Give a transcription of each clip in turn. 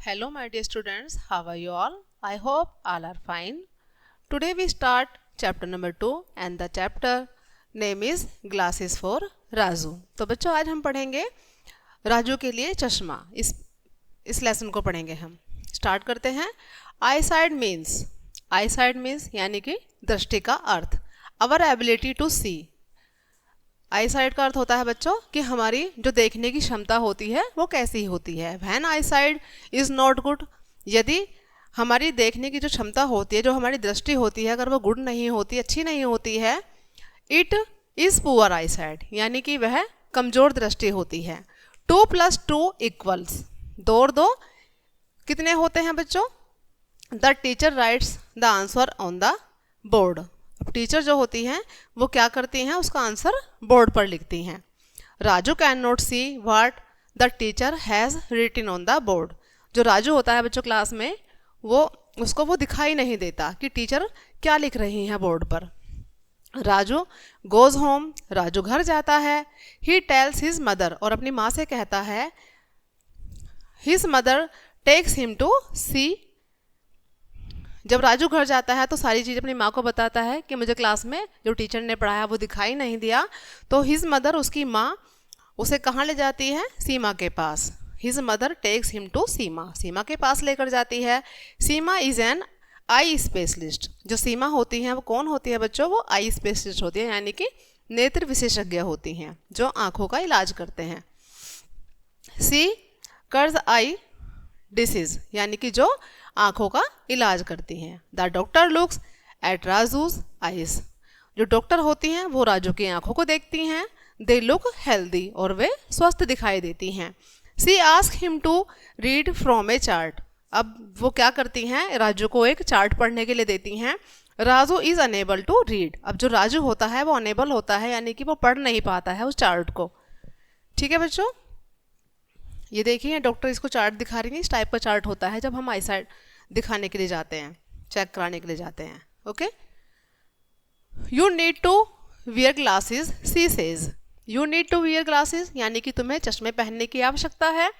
Hello my dear students, how are you all? I hope all are fine. Today we start chapter number 2 and the chapter name is Glasses for Raju. तो बच्चों आज हम पढ़ेंगे राजू के लिए चश्मा. इस लेसन को पढ़ेंगे हम. स्टार्ट करते हैं. आई साइड मीन्स यानी कि दृष्टि का अर्थ. Our ability to see. Eyesight का अर्थ होता है बच्चों कि हमारी जो देखने की क्षमता होती है वो कैसी होती है. When I side is not good, यदि हमारी देखने की जो क्षमता होती है, जो हमारी दृष्टि होती है, अगर वो गुड नहीं होती, अच्छी नहीं होती है, it is poor I side, यानी कि वह कमज़ोर दृष्टि होती है. 2 + 2 = 2 और 2 कितने होते हैं बच्चों? The teacher rights the answer on the board. अब टीचर जो होती हैं वो क्या करती हैं, उसका आंसर बोर्ड पर लिखती हैं. Raju can not see what the teacher has written on the board. जो राजू होता है बच्चों क्लास में, उसको वो दिखाई नहीं देता कि टीचर क्या लिख रही हैं बोर्ड पर. राजू गोज़ होम, राजू घर जाता है. ही टेल्स हिज मदर, और अपनी माँ से कहता है. His mother takes him to see. जब राजू घर जाता है तो सारी चीज़ अपनी माँ को बताता है कि मुझे क्लास में जो टीचर ने पढ़ाया वो दिखाई नहीं दिया. तो हिज मदर, उसकी माँ, उसे कहाँ ले जाती है? सीमा के पास. His mother takes him to Seema. Seema के पास लेकर जाती है. Seema is an eye specialist. जो सीमा होती हैं वो कौन होती है बच्चों? वो आई स्पेशलिस्ट होती है, यानी कि नेत्र विशेषज्ञ होती हैं जो आँखों का इलाज करते हैं. सी कर्ज आई डिसीज, यानी कि जो आँखों का इलाज करती हैं. The doctor looks at Raju's eyes. जो डॉक्टर होती हैं वो राजू की आँखों को देखती हैं. दे लुक हेल्दी, और वे स्वस्थ दिखाई देती हैं. She ask him to read from a chart. अब वो क्या करती हैं? राजू को एक चार्ट पढ़ने के लिए देती हैं. Raju is unable to read. अब जो राजू होता है वो अनेबल होता है, यानी कि वो पढ़ नहीं पाता है उस चार्ट को. ठीक है बच्चों, ये देखिए डॉक्टर इसको चार्ट दिखा रही है. इस टाइप का चार्ट होता है जब हम आई साइड दिखाने के लिए जाते हैं, चेक कराने के लिए जाते हैं. Okay. You need to wear glasses, she says. You need to wear glasses, यानी कि तुम्हें चश्मे पहनने की आवश्यकता है.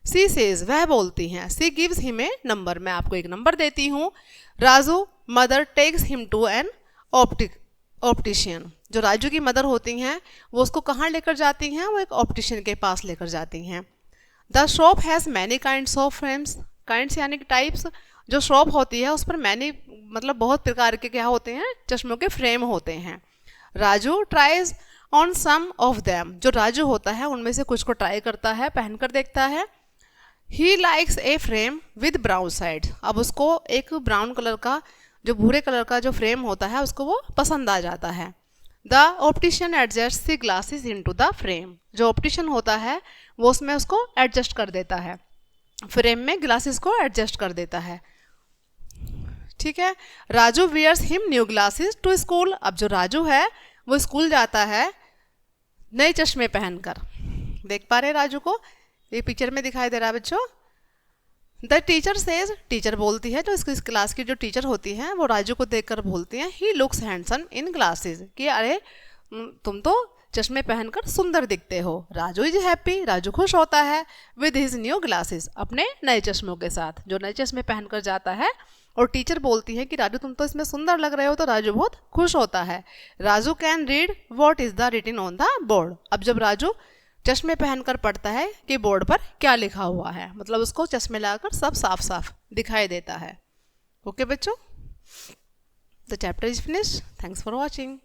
सी सेज, वह बोलती हैं. She gives him a number, मैं आपको एक नंबर देती हूँ. Raju mother takes him to an optician. जो राजू की मदर होती हैं वो उसको कहाँ लेकर जाती हैं? वो एक ऑप्टिशियन के पास लेकर जाती हैं. The shop has many kinds of frames. Kinds यानी कि टाइप्स. जो शॉप होती है उस पर मैनी मतलब बहुत प्रकार के क्या होते हैं? चश्मों के फ्रेम होते हैं. Raju tries on some of them. जो राजू होता है उनमें से कुछ को ट्राई करता है, पहनकर देखता है. He likes a frame with brown side. अब उसको एक ब्राउन कलर का, जो भूरे कलर का जो फ्रेम होता है उसको वो पसंद आ जाता है. The optician adjust the glasses into the frame. जो ऑप्टिशियन होता है वो उसमें उसको एडजस्ट कर देता है, फ्रेम में ग्लासेस को एडजस्ट कर देता है. ठीक है. Raju wears him new glasses to school. अब जो राजू है वो स्कूल जाता है नए चश्मे पहनकर. देख पा रहे राजू को? ये पिक्चर में दिखाई दे रहा है बच्चों. द टीचर सेज, टीचर बोलती है, जो इस क्लास की जो टीचर होती हैं वो राजू को देखकर बोलती हैं. He looks handsome in glasses, कि अरे तुम तो चश्मे पहनकर सुंदर दिखते हो. राजू इज हैप्पी, राजू खुश होता है. विद हिज न्यू ग्लासेस, अपने नए चश्मों के साथ. जो नए चश्मे पहनकर जाता है और टीचर बोलती है कि राजू तुम तो इसमें सुंदर लग रहे हो, तो राजू बहुत खुश होता है. Raju can read what is the written on the board. अब जब राजू चश्मे पहनकर पढ़ता है कि बोर्ड पर क्या लिखा हुआ है, मतलब उसको चश्मे लगाकर सब साफ साफ दिखाई देता है. ओके बच्चों, the chapter is finished. Thanks for watching.